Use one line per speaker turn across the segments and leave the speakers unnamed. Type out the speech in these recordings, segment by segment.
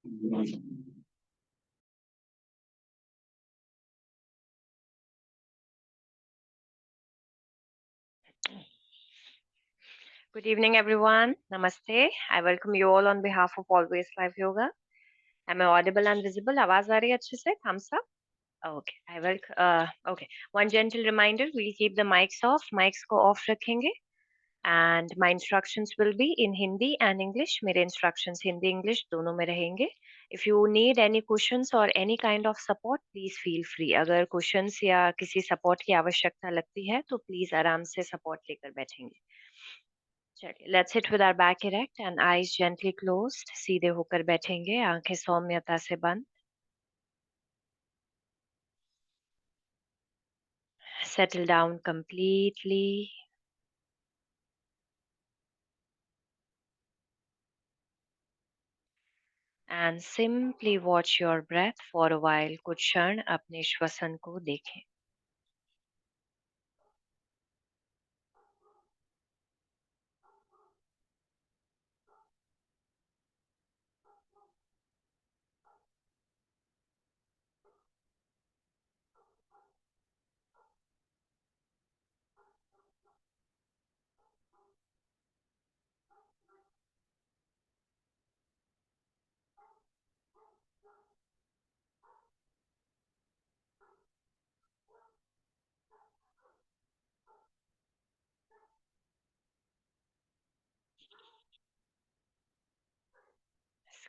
Good evening, everyone. Namaste. I welcome you all on behalf of Always Life Yoga. Am I audible and visible? आवाज आ रही है अच्छे से? Thumbs up. Okay. Okay. One gentle reminder: we'll keep the mics off. Mics को off रखेंगे. And my instructions will be in Hindi and English. मेरे instructions Hindi English दोनों में रहेंगे. If you need any questions or any kind of support, please feel free. अगर questions या किसी support की आवश्यकता लगती है, तो please आराम से support लेकर बैठेंगे. चलिए, let's sit with our back erect and eyes gently closed. सीधे होकर बैठेंगे, आंखें सौम्यता से बंद. Settle down completely. And simply watch your breath for a while. कुछ क्षण अपने श्वसन को देखें.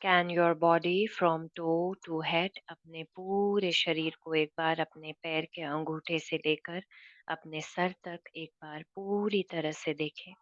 Scan your body from toe to head. अपने पूरे शरीर को एक बार अपने पैर के अंगूठे से लेकर अपने सर तक एक बार पूरी तरह से देखें.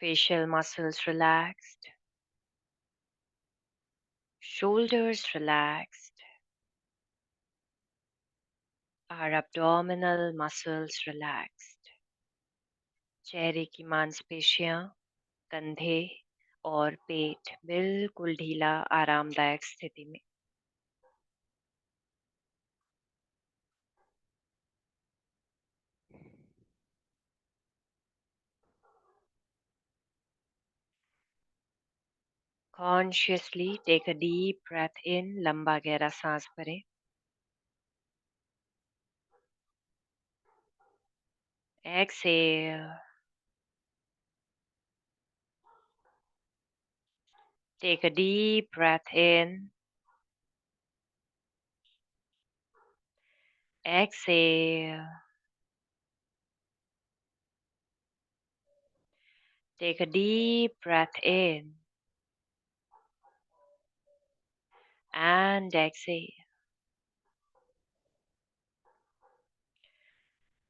Facial muscles relaxed. Shoulders relaxed. Our abdominal muscles relaxed. चेहरे की मांसपेशियां, कंधे और पेट बिल्कुल ढीला आरामदायक स्थिति में. Consciously take a deep breath in. लंबा गहरा सांस भरें. Exhale. Take a deep breath in. Exhale. Take a deep breath in and exhale.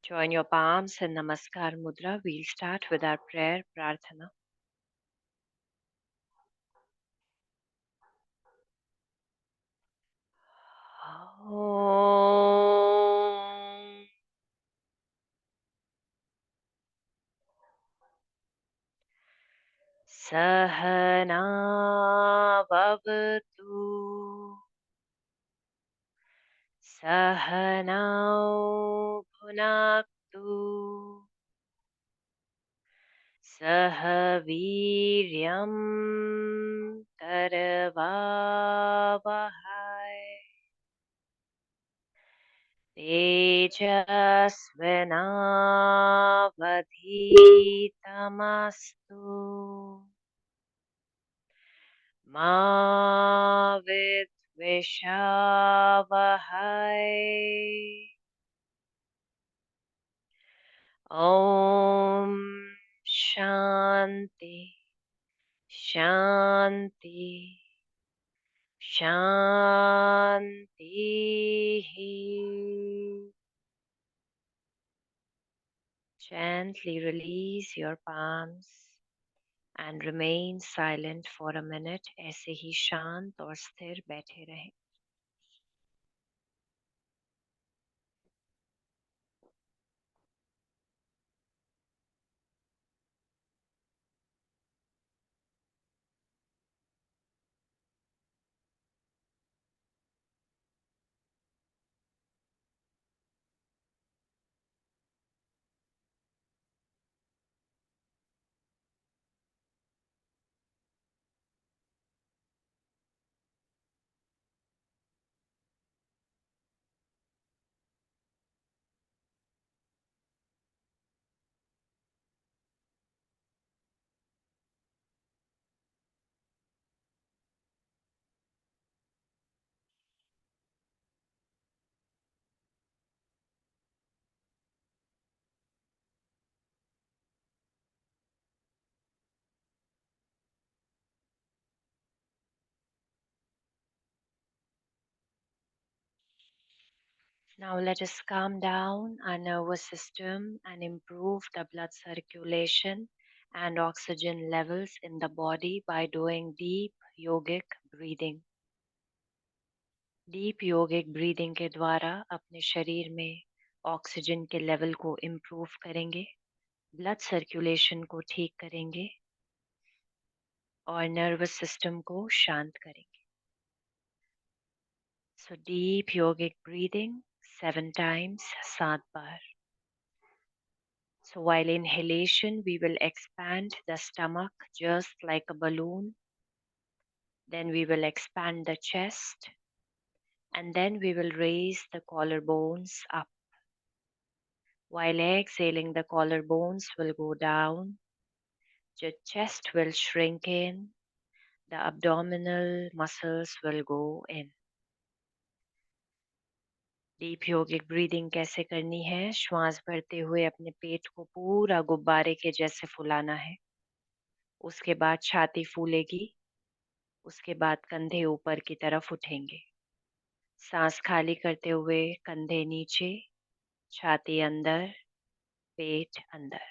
Join your palms in Namaskar Mudra. We'll start with our prayer, Prarthana. Om. Sahana Bhavatu. Sahanau Bhunaktu. Sahaviryam Karavavahai. Tejasvinavadhitamastu. Ma Vidvishavahai. Om Shanti Shanti Shanti. Gently release your palms and remain silent for a minute. ऐसे ही शांत और स्थिर बैठे रहें. Now let us calm down our nervous system and improve the blood circulation and oxygen levels in the body by doing deep yogic breathing. Deep yogic breathing के द्वारा अपने शरीर में ऑक्सीजन के लेवल को इम्प्रूव करेंगे, ब्लड सर्कुलेशन को ठीक करेंगे और नर्वस सिस्टम को शांत करेंगे. So deep yogic breathing 7 times, 7 bar. So while inhalation, we will expand the stomach just like a balloon. Then we will expand the chest, and then we will raise the collarbones up. While exhaling, the collarbones will go down, the chest will shrink in, the abdominal muscles will go in. Deep yogic breathing कैसे करनी है? श्वास भरते हुए अपने पेट को पूरा गुब्बारे के जैसे फुलाना है. उसके बाद छाती फूलेगी. उसके बाद कंधे ऊपर की तरफ उठेंगे. सांस खाली करते हुए कंधे नीचे, छाती अंदर, पेट अंदर.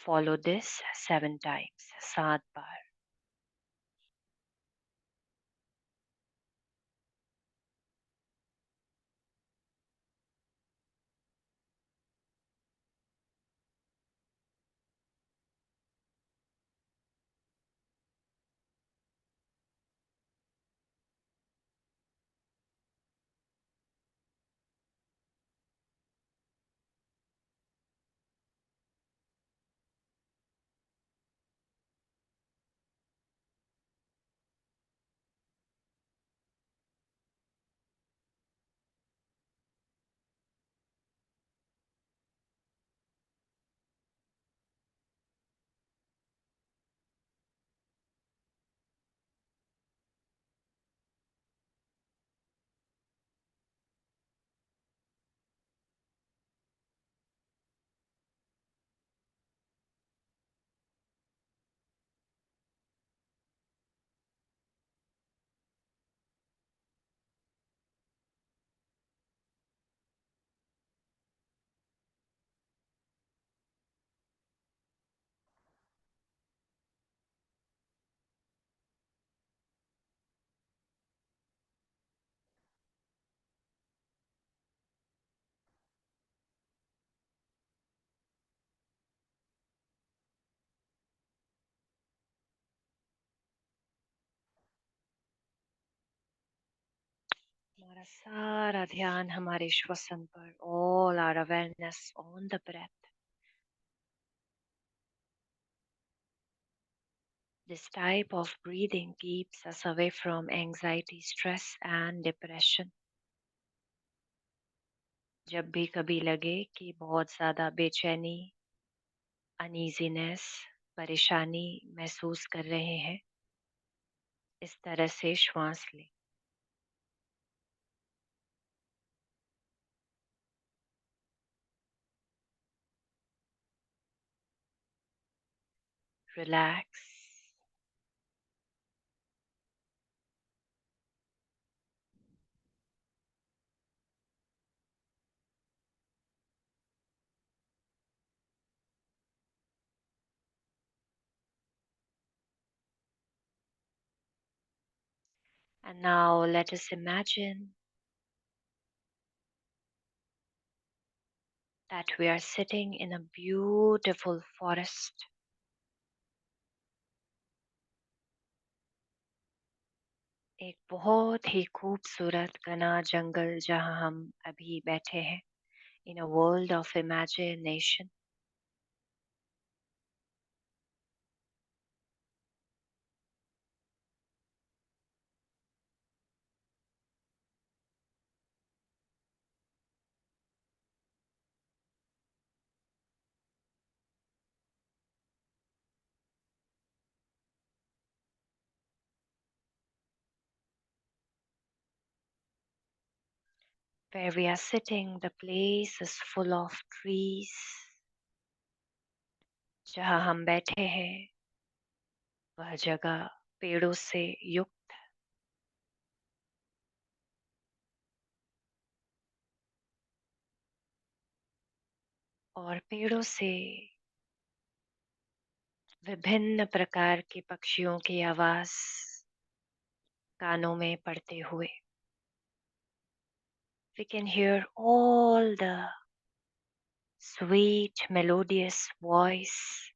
Follow this 7 times, 7 बार. हमारा सारा ध्यान हमारे श्वसन पर. All our awareness on the breath. This type of breathing keeps us away from anxiety, stress and depression. जब भी कभी लगे कि बहुत ज़्यादा बेचैनी, अनईजीनेस, परेशानी महसूस कर रहे हैं, इस तरह से श्वास लें. Relax. And now let us imagine that we are sitting in a beautiful forest. एक बहुत ही खूबसूरत घना जंगल जहां हम अभी बैठे हैं in a world of imagination. Where we are sitting, the place is full of trees. जहाँ हम बैठे हैं वह जगह पेड़ों से युक्त और पेड़ों से विभिन्न प्रकार के पक्षियों की आवाज कानों में पड़ते हुए we can hear all the sweet melodious voice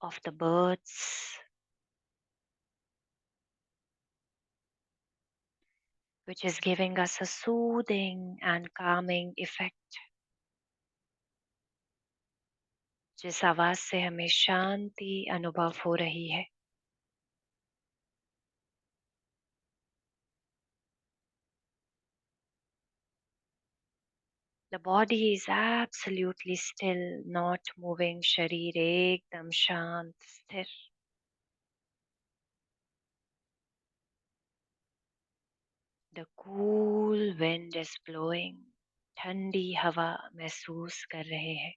of the birds, which is giving us a soothing and calming effect. जिस आवाज से हमें शांति अनुभव हो रही है. The body is absolutely still, not moving. शरीर एकदम शांत स्थिर. The cool wind is blowing. ठंडी हवा महसूस कर रहे हैं.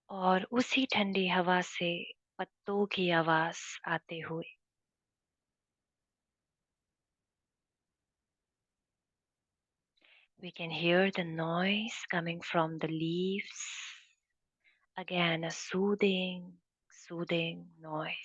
और उसी ठंडी हवा से पत्तों की आवाज आते हुए we can hear the noise coming from the leaves. Again, a soothing noise.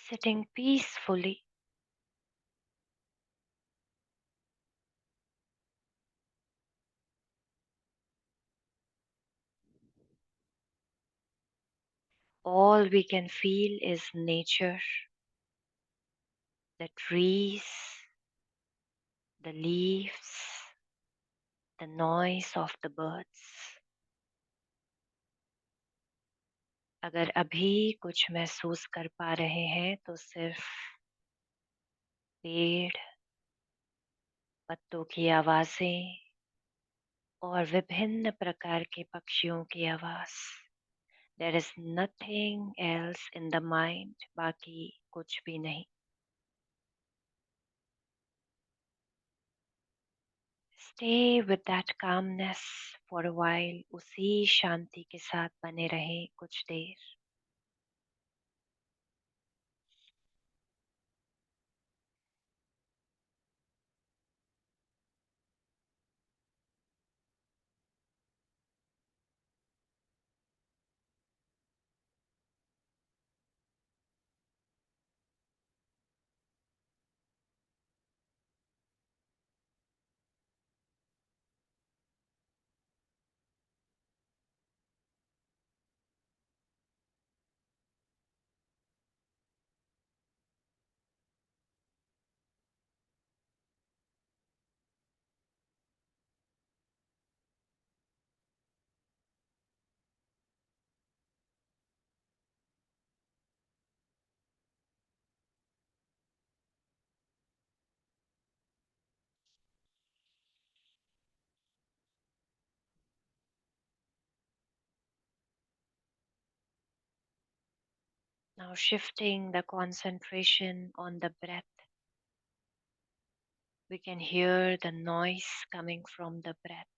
Sitting peacefully, all we can feel is nature, the trees, the leaves, the noise of the birds. अगर अभी कुछ महसूस कर पा रहे हैं तो सिर्फ पेड़, पत्तों की आवाजें और विभिन्न प्रकार के पक्षियों की आवाज. There is nothing else in the mind. बाकी कुछ भी नहीं. Stay with that calmness for a while. उसी शांति के साथ बने रहें कुछ देर. Now shifting the concentration on the breath. We can hear the noise coming from the breath.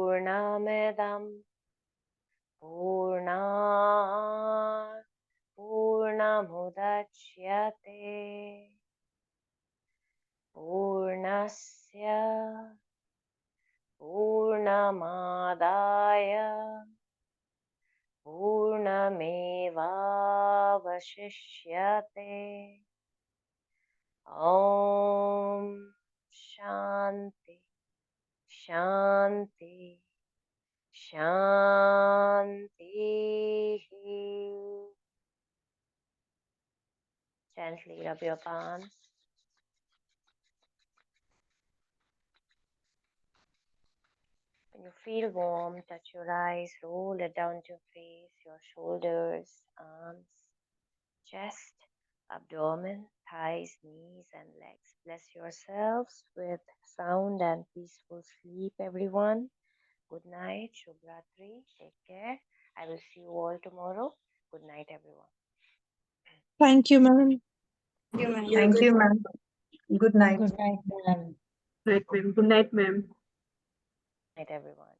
Purnamidam Purnat Purnamudachyate Purnasya Purnamadaya Purnamevavashishyate. Om Shanti Shanti Shanti. Gently rub your palms. When you feel warm, touch your eyes, roll it down to your face, your shoulders, arms, chest, abdomen, thighs, knees, and legs. Bless yourselves with sound and peaceful sleep, everyone. Good night, Shubhratri. Take care. I will see you all tomorrow. Good night, everyone.
Thank you, ma'am.
Thank you, ma'am. Good night.
Good night, ma'am.
Good night, ma'am.
Night, everyone.